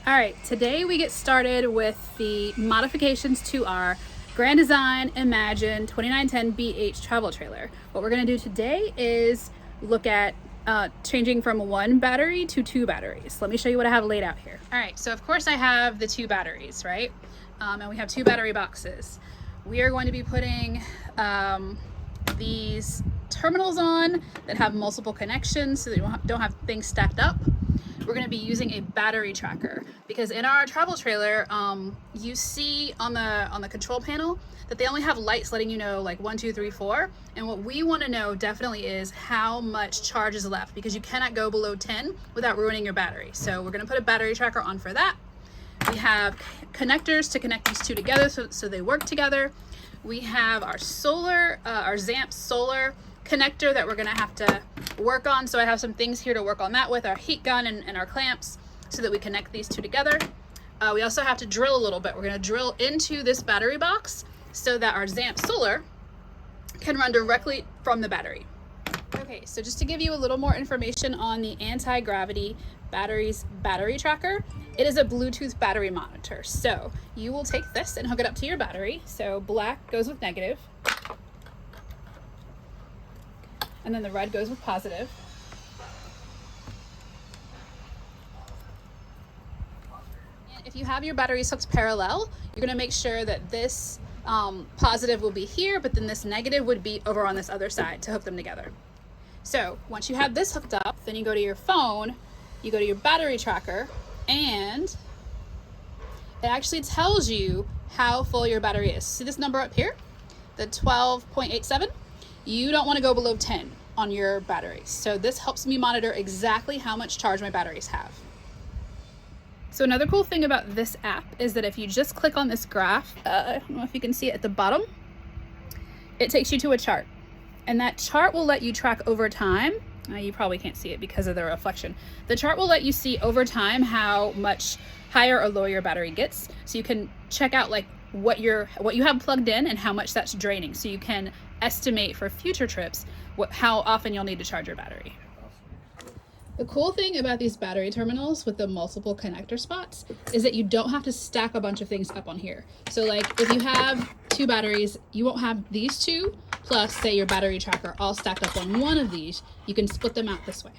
All right, today we get started with the modifications to our Grand Design Imagine 2910 BH travel trailer. What we're gonna do today is look at changing from 1 battery to 2 batteries. Let me show you what I have laid out here. All right, so of course I have the 2 batteries, right? And we have 2 battery boxes. We are going to be putting these terminals on that have multiple connections so that you don't have things stacked up. We're going to be using a battery tracker because in our travel trailer, you see on the control panel that they only have lights letting you know like 1, 2, 3, 4. And what we want to know definitely is how much charge is left, because you cannot go below 10 without ruining your battery. So we're going to put a battery tracker on for that. We have connectors to connect these 2 together so they work together. We have our solar, our ZAMP solar connector that we're going to have to work on. So I have some things here to work on that with, our heat gun and our clamps, so that we connect these 2 together. We also have to drill a little bit. We're going to drill into this battery box so that our ZAMP solar can run directly from the battery. Okay, so just to give you a little more information on the Antigravity battery tracker, it is a Bluetooth battery monitor. So you will take this and hook it up to your battery. So black goes with negative, and then the red goes with positive. And if you have your batteries hooked parallel, you're going to make sure that this positive will be here, but then this negative would be over on this other side to hook them together. So once you have this hooked up, then you go to your phone, you go to your battery tracker, and it actually tells you how full your battery is. See this number up here, the 12.87? You don't want to go below 10 on your batteries. So this helps me monitor exactly how much charge my batteries have. So another cool thing about this app is that if you just click on this graph, I don't know if you can see it at the bottom, it takes you to a chart. And that chart will let you track over time. You probably can't see it because of the reflection. The chart will let you see over time how much higher or lower your battery gets. So you can check out like what you have plugged in and how much that's draining. So you can estimate for future trips how often you'll need to charge your battery. The cool thing about these battery terminals with the multiple connector spots is that you don't have to stack a bunch of things up on here. So like if you have 2 batteries, you won't have these 2 plus say your battery tracker all stacked up on one of these. You can split them out this way.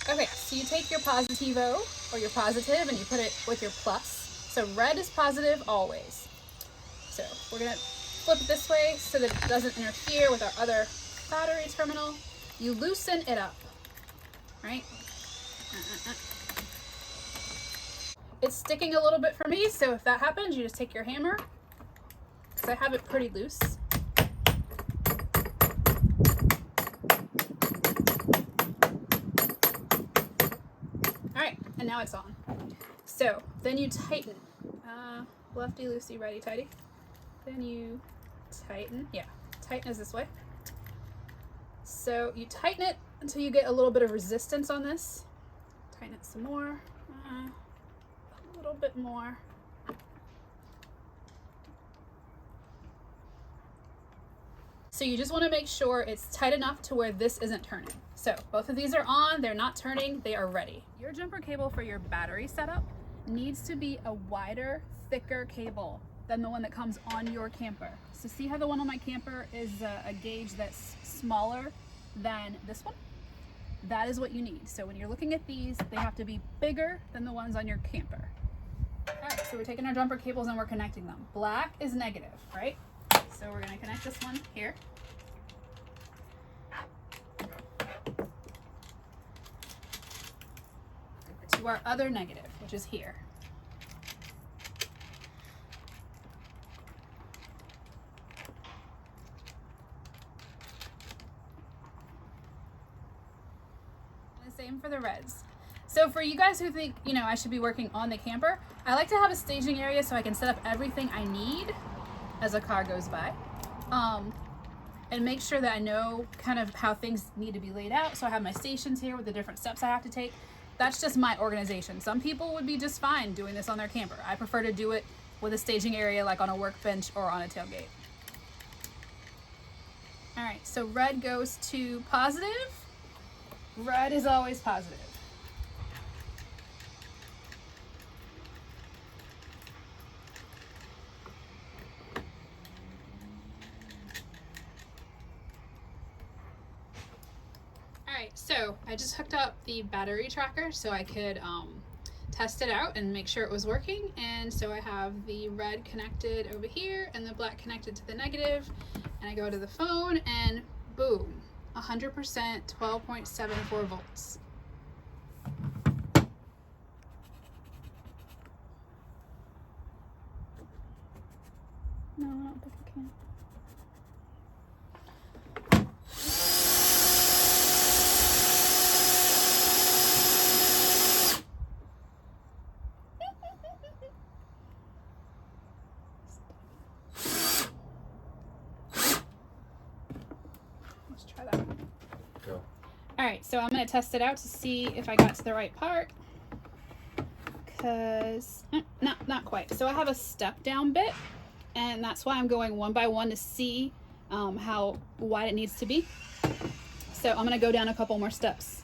Okay, so you take your positivo or your positive and you put it with your plus. So red is positive always. So we're gonna flip it this way so that it doesn't interfere with our other battery terminal. You loosen it up, right? It's sticking a little bit for me, so if that happens, you just take your hammer, because I have it pretty loose. And now it's on. So then you tighten, lefty loosey righty tighty. Then you tighten, tighten is this way. So you tighten it until you get a little bit of resistance on this. Tighten it some more, a little bit more. So you just want to make sure it's tight enough to where this isn't turning. So both of these are on, they're not turning, they are ready. Your jumper cable for your battery setup needs to be a wider, thicker cable than the one that comes on your camper. So see how the one on my camper is a gauge that's smaller than this one? That is what you need. So when you're looking at these, they have to be bigger than the ones on your camper. All right, so we're taking our jumper cables and we're connecting them. Black is negative, right? So we're gonna connect this one here. To our other negative, which is here. And the same for the reds. So for you guys who think, I should be working on the camper, I like to have a staging area so I can set up everything I need as a car goes by. and make sure that I know kind of how things need to be laid out. So I have my stations here with the different steps I have to take. That's just my organization. Some people would be just fine doing this on their camper. I prefer to do it with a staging area like on a workbench or on a tailgate. All right, so red goes to positive. Red is always positive. Alright, so I just hooked up the battery tracker so I could test it out and make sure it was working. And so I have the red connected over here and the black connected to the negative. And I go to the phone and boom, 100%, 12.74 volts. No, I don't think I can. Let's try that. Go. All right, so I'm going to test it out to see if I got to the right part. Because, not quite. So I have a step down bit, and that's why I'm going one by one to see how wide it needs to be. So I'm going to go down a couple more steps.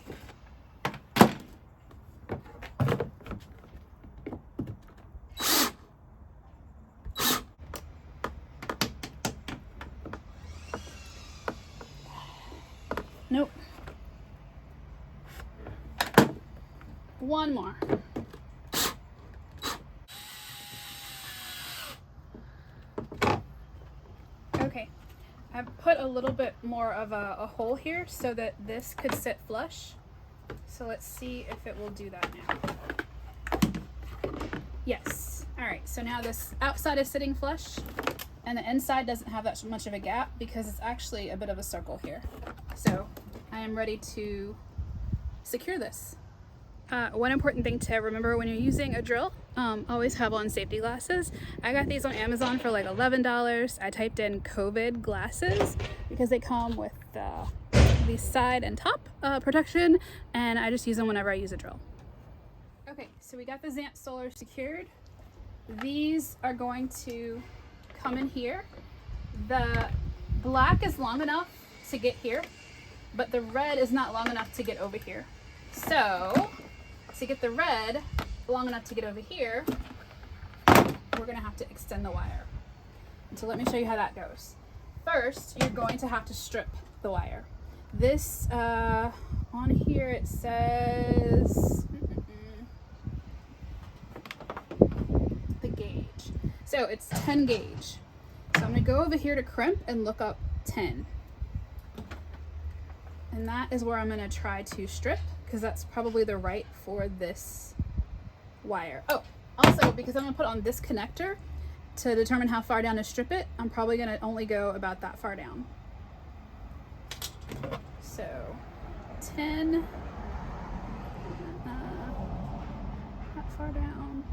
Nope. One more. Okay, I've put a little bit more of a hole here so that this could sit flush. So let's see if it will do that now. Yes. All right, so now this outside is sitting flush and the inside doesn't have that much of a gap because it's actually a bit of a circle here. So I am ready to secure this. One important thing to remember when you're using a drill, always have on safety glasses. I got these on Amazon for like $11. I typed in COVID glasses because they come with the side and top protection, and I just use them whenever I use a drill. Okay, so we got the Zamp Solar secured. These are going to come in here. The black is long enough to get here, but the red is not long enough to get over here. So to get the red long enough to get over here, we're gonna have to extend the wire. And so let me show you how that goes. First, you're going to have to strip the wire. This, on here it says, the gauge. So it's 10 gauge. So I'm gonna go over here to crimp and look up 10. And that is where I'm gonna try to strip, because that's probably the right for this wire. Oh, also because I'm gonna put on this connector to determine how far down to strip it, I'm probably gonna only go about that far down. So 10, that far down.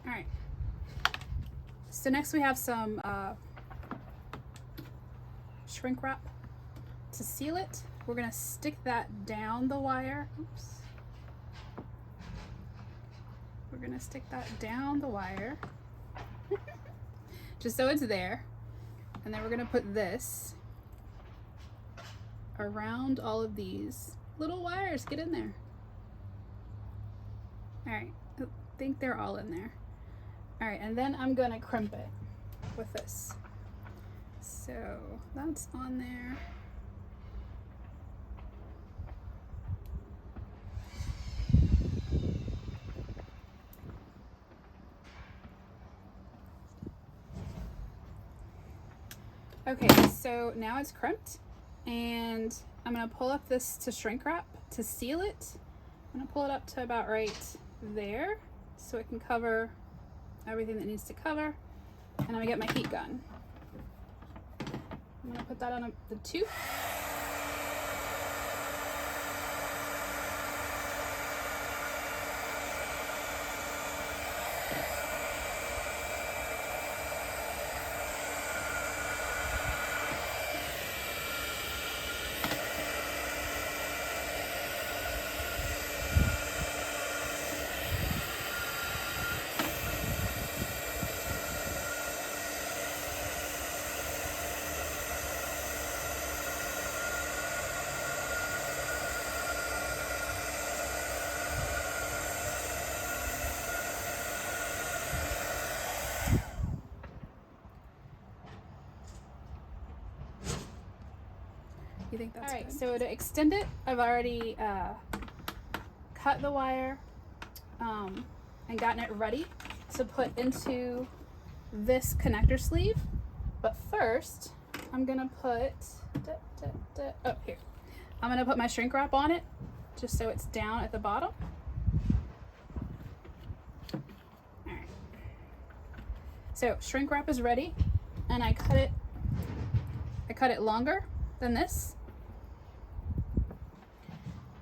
All right, so next we have some shrink wrap to seal it. We're gonna stick that down the wire. Oops. We're gonna stick that down the wire just so it's there. And then we're gonna put this around all of these little wires. Get in there. All right, I think they're all in there. All right, and then I'm gonna crimp it with this. So that's on there. Okay, so now it's crimped, and I'm gonna pull up this to shrink wrap to seal it. I'm gonna pull it up to about right there so it can cover everything that needs to cover. And I'm gonna get my heat gun. I'm gonna put that on the tube. You think that's all right? Good? So to extend it, I've already cut the wire and gotten it ready to put into this connector sleeve. But first, I'm gonna put oh, here. I'm gonna put my shrink wrap on it, just so it's down at the bottom. All right. So shrink wrap is ready, and I cut it longer than this.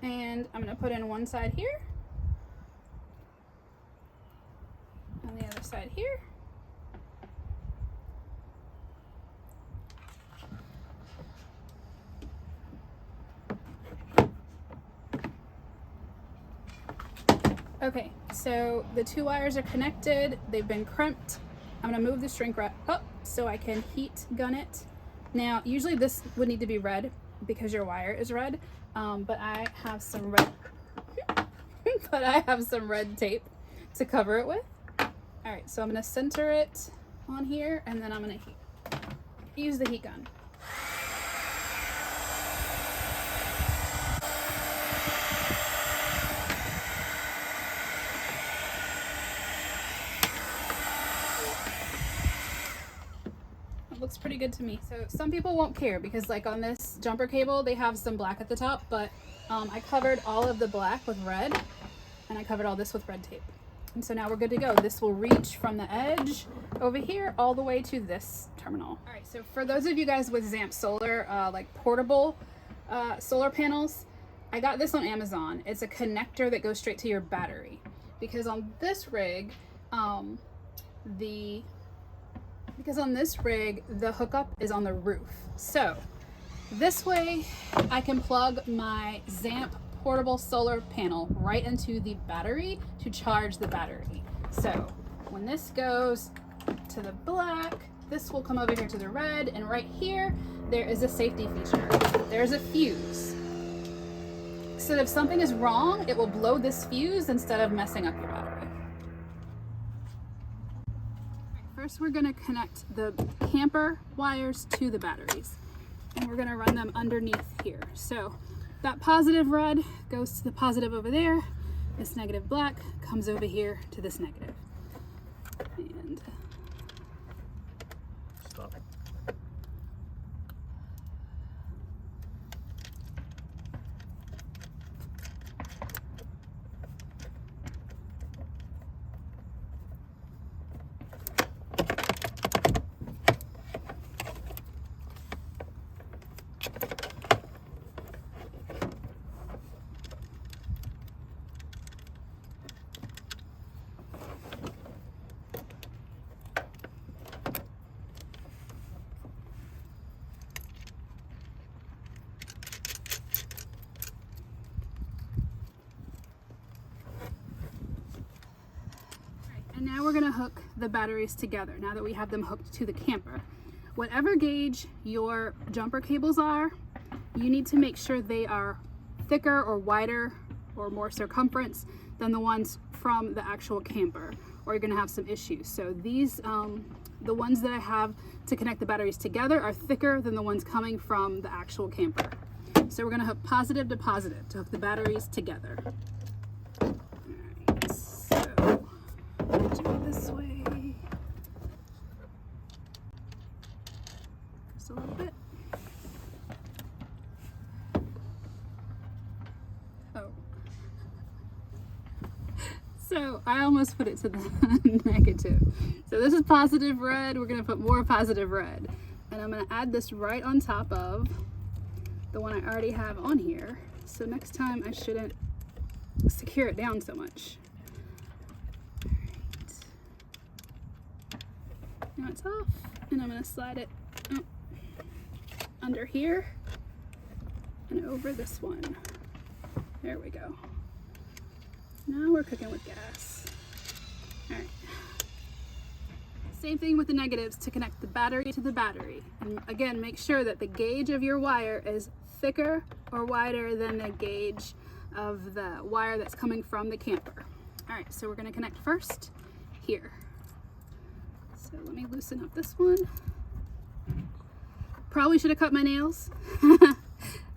And I'm gonna put in one side here, and the other side here. Okay, so the two wires are connected, they've been crimped. I'm gonna move the shrink wrap up so I can heat gun it. Now, usually this would need to be red because your wire is red, but I have some red tape to cover it with. All right, so I'm gonna center it on here, and then I'm gonna use the heat gun. Looks pretty good to me. So some people won't care because like on this jumper cable they have some black at the top, but I covered all of the black with red, and I covered all this with red tape, and so now we're good to go. This will reach from the edge over here all the way to this terminal. All right, so for those of you guys with Zamp Solar like portable solar panels, I got this on Amazon. It's a connector that goes straight to your battery, because on this rig the hookup is on the roof. So this way I can plug my Zamp portable solar panel right into the battery to charge the battery. So when this goes to the black, this will come over here to the red, and right here there is a safety feature. There's a fuse. So if something is wrong, it will blow this fuse instead of messing up your battery. First, we're going to connect the camper wires to the batteries, and we're going to run them underneath here. So that positive red goes to the positive over there. This negative black comes over here to this negative. And stop. And now we're gonna hook the batteries together now that we have them hooked to the camper. Whatever gauge your jumper cables are, you need to make sure they are thicker or wider or more circumference than the ones from the actual camper, or you're gonna have some issues. So these, the ones that I have to connect the batteries together are thicker than the ones coming from the actual camper. So we're gonna hook positive to positive to hook the batteries together. Do it this way. Just a little bit. Oh. So I almost put it to the negative. So this is positive red. We're going to put more positive red. And I'm going to add this right on top of the one I already have on here. So next time I shouldn't secure it down so much. Now it's off, and I'm going to slide it under here and over this one. There we go. Now we're cooking with gas. All right. Same thing with the negatives to connect the battery to the battery. And again, make sure that the gauge of your wire is thicker or wider than the gauge of the wire that's coming from the camper. All right, so we're going to connect first here. So let me loosen up this one. Probably should have cut my nails.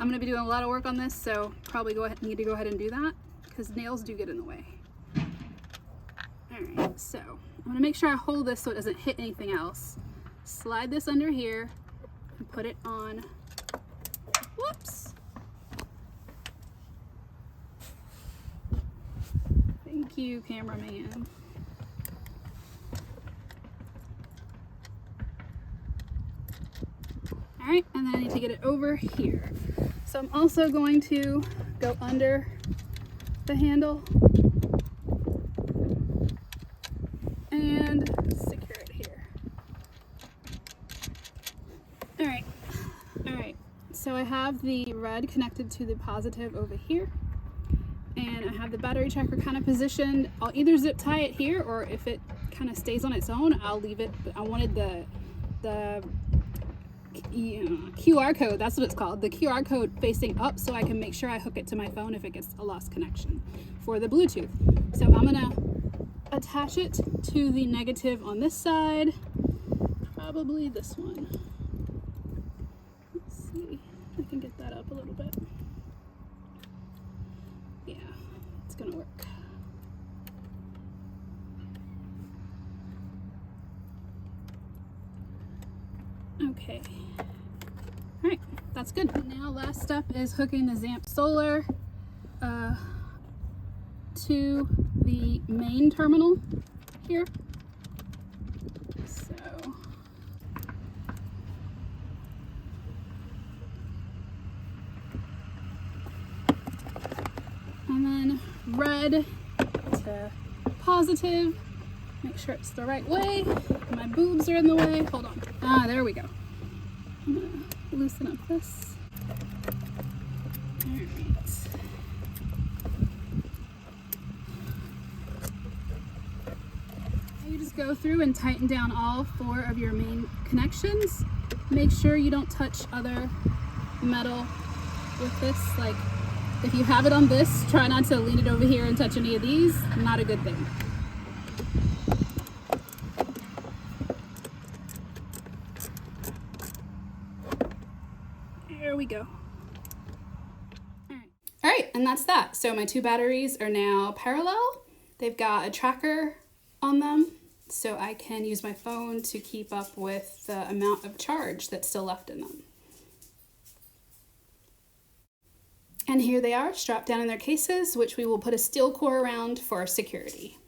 I'm going to be doing a lot of work on this, so probably need to go ahead and do that because nails do get in the way. Alright, so I'm going to make sure I hold this so it doesn't hit anything else. Slide this under here and put it on. Whoops! Thank you, cameraman. Alright, and then I need to get it over here. So I'm also going to go under the handle and secure it here. Alright, so I have the red connected to the positive over here, and I have the battery tracker kind of positioned. I'll either zip tie it here, or if it kind of stays on its own, I'll leave it. But I wanted the QR code, that's what it's called, the QR code facing up so I can make sure I hook it to my phone if it gets a lost connection for the Bluetooth. So I'm gonna attach it to the negative on this side, probably this one. Let's see, I can get that up a little bit. Yeah, it's gonna work. Okay. Alright, that's good. Now last step is hooking the Zamp Solar to the main terminal here. So and then red to positive. Make sure it's the right way. My boobs are in the way. Hold on. Ah, there we go. I'm gonna loosen up this. Alright. You just go through and tighten down all 4 of your main connections. Make sure you don't touch other metal with this. Like, if you have it on this, try not to lean it over here and touch any of these. Not a good thing. There we go. All right, and that's that. So my 2 batteries are now parallel. They've got a tracker on them, so I can use my phone to keep up with the amount of charge that's still left in them. And here they are, strapped down in their cases, which we will put a steel core around for security.